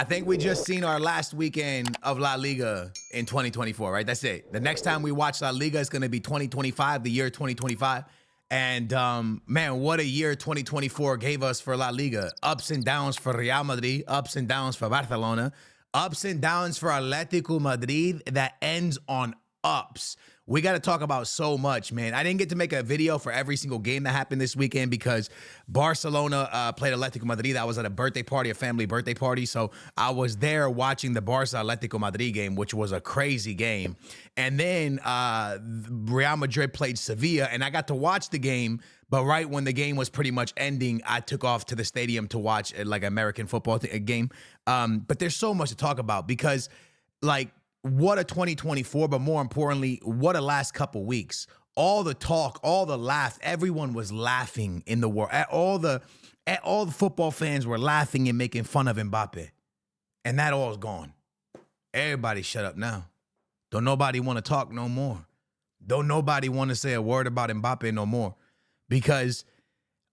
I think we just seen our last weekend of La Liga in 2024, right? That's it. The next time we watch La Liga is going to be 2025, the year 2025. And man, what a year 2024 gave us for La Liga. Ups and downs for Real Madrid, ups and downs for Barcelona, ups and downs for Atletico Madrid that ends on ups. We got to talk about so much, man. I didn't get to make a video for every single game that happened this weekend because Barcelona played Atletico Madrid. I was at a birthday party, a family birthday party. So I was there watching the Barca Atletico Madrid game, which was a crazy game. And then Real Madrid played Sevilla, and I got to watch the game. But right when the game was pretty much ending, I took off to the stadium to watch like American football game. But there's so much to talk about because, like, what a 2024, but more importantly, what a last couple weeks. All the talk, all the laugh, everyone was laughing in the world. All the football fans were laughing and making fun of Mbappé. And that all is gone. Everybody shut up now. Don't nobody want to talk no more. Don't nobody want to say a word about Mbappé no more. Because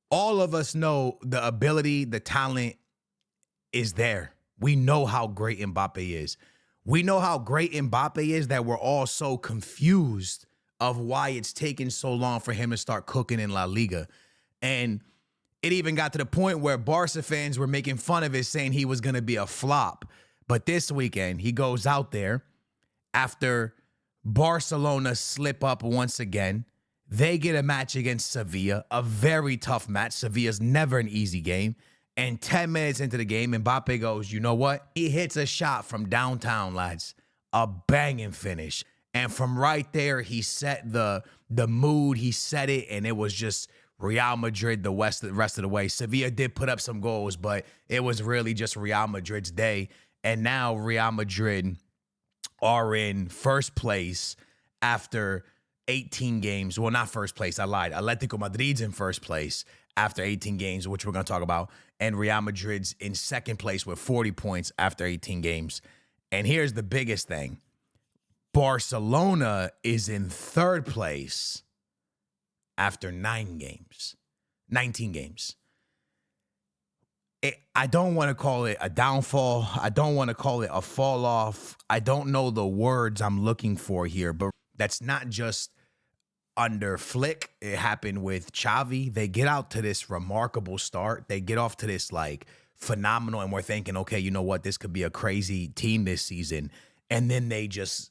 all of us know the ability, the talent is there. We know how great Mbappé is. We know how great Mbappé is that we're all so confused of why it's taken so long for him to start cooking in La Liga. And it even got to the point where Barca fans were making fun of it, saying he was going to be a flop. But this weekend, he goes out there after Barcelona slip up once again. They get a match against Sevilla, a very tough match. Sevilla's never an easy game. And 10 minutes into the game, Mbappé goes, you know what? He hits a shot from downtown, lads. A banging finish. And from right there, he set the mood. He set it, and it was just Real Madrid the rest of the way. Sevilla did put up some goals, but it was really just Real Madrid's day. And now Real Madrid are in first place after 18 games. Well, not first place. I lied. Atletico Madrid's in first place after 18 games, which we're going to talk about. And Real Madrid's in second place with 40 points after 18 games. And here's the biggest thing. Barcelona is in third place after 19 games. I don't want to call it a downfall. I don't want to call it a fall off. I don't know the words I'm looking for here, but that's not just under Flick. It happened with Xavi. They get out to this remarkable start. They get off to this like phenomenal, and we're thinking, okay, you know what? This could be a crazy team this season. And then they just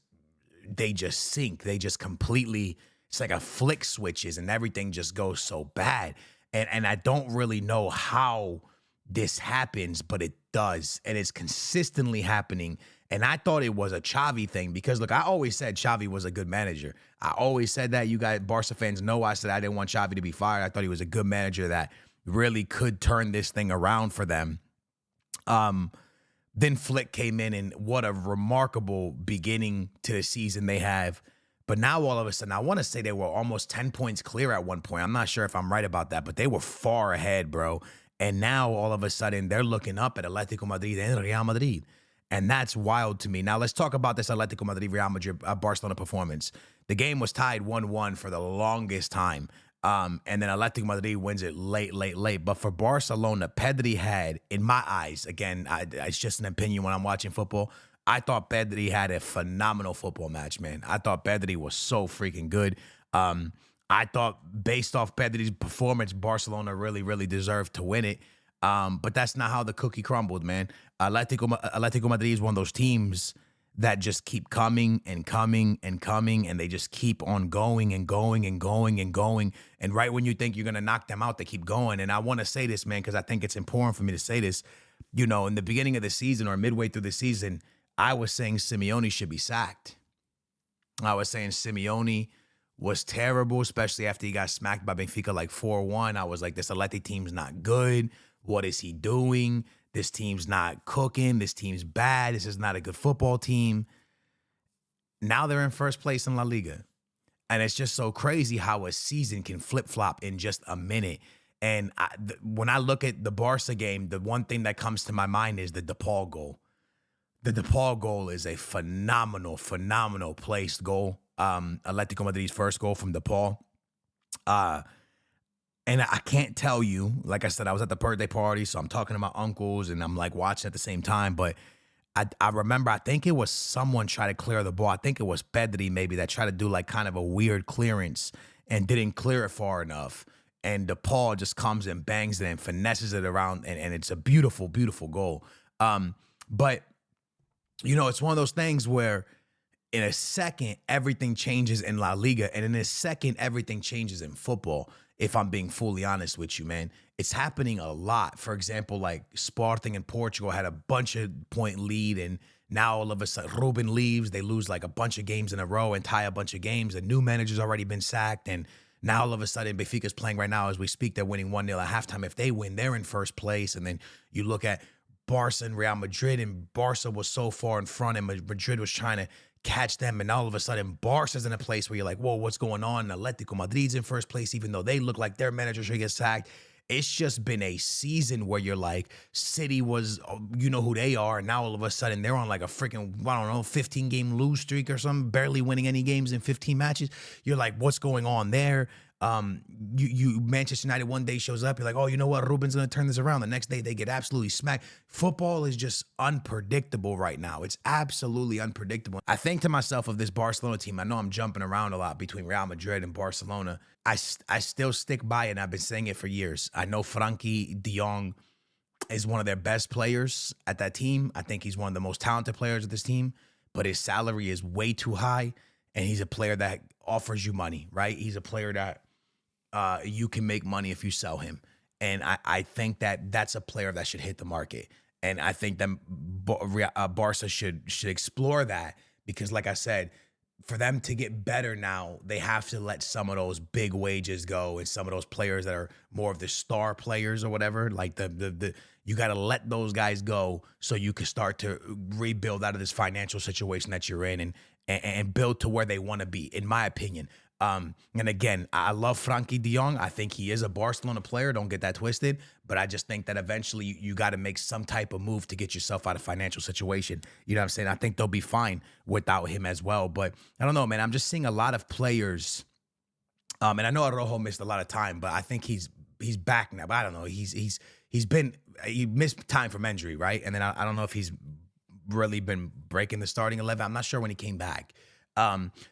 sink. They just completely, it's like a flick switches and everything just goes so bad. And I don't really know how this happens, but it does. And it's consistently happening. And I thought it was a Xavi thing because, look, I always said Xavi was a good manager. I always said that. You guys, Barca fans know I said I didn't want Xavi to be fired. I thought he was a good manager that really could turn this thing around for them. Then Flick came in, and what a remarkable beginning to the season they have. But now all of a sudden, I want to say they were almost 10 points clear at one point. I'm not sure if I'm right about that, but they were far ahead, bro. And now all of a sudden, they're looking up at Atletico Madrid and Real Madrid. And that's wild to me. Now, let's talk about this Atletico Madrid, Real Madrid, Barcelona performance. The game was tied 1-1 for the longest time. And then Atletico Madrid wins it late. But for Barcelona, Pedri had, in my eyes, again, it's just an opinion when I'm watching football, I thought Pedri had a phenomenal football match, man. I thought Pedri was so freaking good. I thought based off Pedri's performance, Barcelona really deserved to win it. But that's not how the cookie crumbled, man. Atletico Madrid is one of those teams that just keep coming, and they just keep on going. And right when you think you're going to knock them out, they keep going. And I want to say this, man, because I think it's important for me to say this. You know, in the beginning of the season or midway through the season, I was saying Simeone should be sacked. I was saying Simeone was terrible, especially after he got smacked by Benfica like 4-1. I was like, this Atleti team's not good. What is he doing? This team's not cooking. This team's bad. This is not a good football team. Now they're in first place in La Liga. And it's just so crazy how a season can flip-flop in just a minute. And when I look at the Barca game, the one thing that comes to my mind is the DePaul goal. The DePaul goal is a phenomenal placed goal. Atletico Madrid's first goal from DePaul. And I can't tell you, like I said, I was at the birthday party, so I'm talking to my uncles and I'm like watching at the same time. But I remember, I think it was someone trying to clear the ball. I think it was Pedri maybe that tried to do like kind of a weird clearance and didn't clear it far enough. And DePaul just comes and bangs it and finesses it around, and it's a beautiful, beautiful goal. But it's one of those things where in a second, everything changes in La Liga. And in a second, everything changes in football. If I'm being fully honest with you, man, it's happening a lot. For example, like Sporting in Portugal had a bunch of point lead. And now all of a sudden, Ruben leaves. They lose like a bunch of games in a row and tie a bunch of games. The new manager's already been sacked. And now all of a sudden, Benfica's playing right now as we speak. They're winning 1-0 at halftime. If they win, they're in first place. And then you look at Barca and Real Madrid, and Barca was so far in front, and Madrid was trying to catch them, and all of a sudden Barca's in a place where you're like, whoa, what's going on? Atletico Madrid's in first place, even though they look like their manager should get sacked. It's just been a season where you're like, City was, you know who they are, and now all of a sudden they're on like a freaking, I don't know, 15-game lose streak or something, barely winning any games in 15 matches. You're like, what's going on there? Manchester United one day shows up, you're like, oh, you know what? Ruben's going to turn this around. The next day they get absolutely smacked. Football is just unpredictable right now. It's absolutely unpredictable. I think to myself of this Barcelona team, I know I'm jumping around a lot between Real Madrid and Barcelona. I still stick by it, and I've been saying it for years. I know Frenkie de Jong is one of their best players at that team. I think he's one of the most talented players of this team, but his salary is way too high, and he's a player that offers you money, right? He's a player that you can make money if you sell him. And I think that that's a player that should hit the market. And I think that Barca should explore that, because like I said, for them to get better now, they have to let some of those big wages go, and some of those players that are more of the star players or whatever, like you got to let those guys go so you can start to rebuild out of this financial situation that you're in, and build to where they want to be, in my opinion. And again, I love Frenkie de Jong. I think he is a Barcelona player. Don't get that twisted. But I just think that eventually you got to make some type of move to get yourself out of financial situation. You know what I'm saying? I think they'll be fine without him as well. But I don't know, man. I'm just seeing a lot of players. And I know Araujo missed a lot of time, but I think he's back now. But I don't know. He missed time from injury, right? And then I don't know if he's really been breaking the starting 11. I'm not sure when he came back.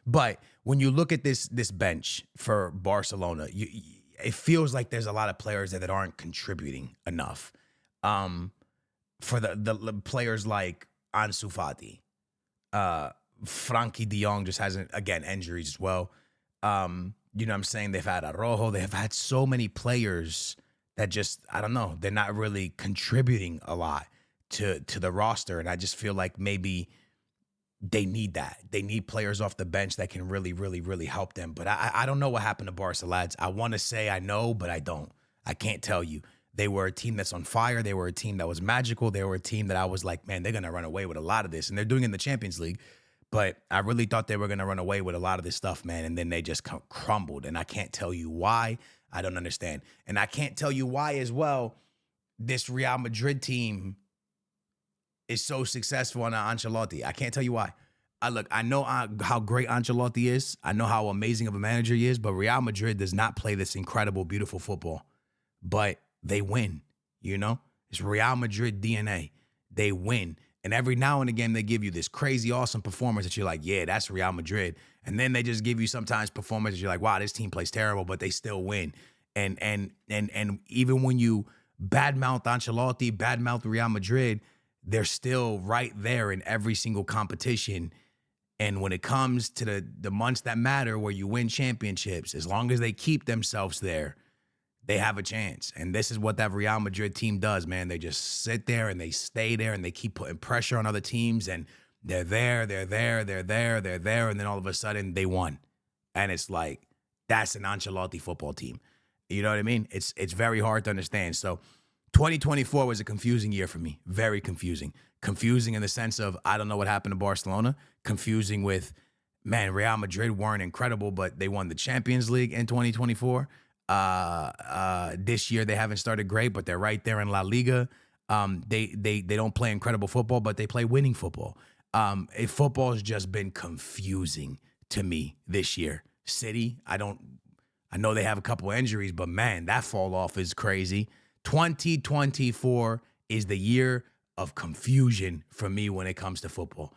But when you look at this bench for Barcelona, it feels like there's a lot of players that aren't contributing enough. For the players like Ansu Fati, Frenkie de Jong just hasn't, again, injuries as well. You know what I'm saying? They've had Araujo. They have had so many players that just, I don't know, they're not really contributing a lot to the roster. And I just feel like maybe they need that. They need players off the bench that can really, really, really help them. But I don't know what happened to Barca, lads. I want to say I know, but I don't. I can't tell you. They were a team that's on fire. They were a team that was magical. They were a team that I was like, man, they're going to run away with a lot of this. And they're doing it in the Champions League. But I really thought they were going to run away with a lot of this stuff, man. And then they just crumbled. And I can't tell you why. I don't understand. And I can't tell you why as well this Real Madrid team is so successful under Ancelotti. I can't tell you why. Look, I know how great Ancelotti is. I know how amazing of a manager he is, but Real Madrid does not play this incredible, beautiful football. But they win, you know? It's Real Madrid DNA. They win. And every now and again, they give you this crazy, awesome performance that you're like, yeah, that's Real Madrid. And then they just give you sometimes performances you're like, wow, this team plays terrible, but they still win. And even when you badmouth Ancelotti, badmouth Real Madrid, they're still right there in every single competition. And when it comes to the months that matter where you win championships, as long as they keep themselves there, they have a chance. And this is what that Real Madrid team does, man. They just sit there and they stay there and they keep putting pressure on other teams, and they're there. And then all of a sudden they won. And it's like, that's an Ancelotti football team. You know what I mean? It's very hard to understand. So 2024 was a confusing year for me. Very confusing. Confusing in the sense of, I don't know what happened to Barcelona. Confusing with, man, Real Madrid weren't incredible, but they won the Champions League in 2024. This year they haven't started great, but they're right there in La Liga. They don't play incredible football, but they play winning football. Football has just been confusing to me this year. City, I don't I know they have a couple injuries, but man, that fall off is crazy. 2024 is the year of confusion for me when it comes to football.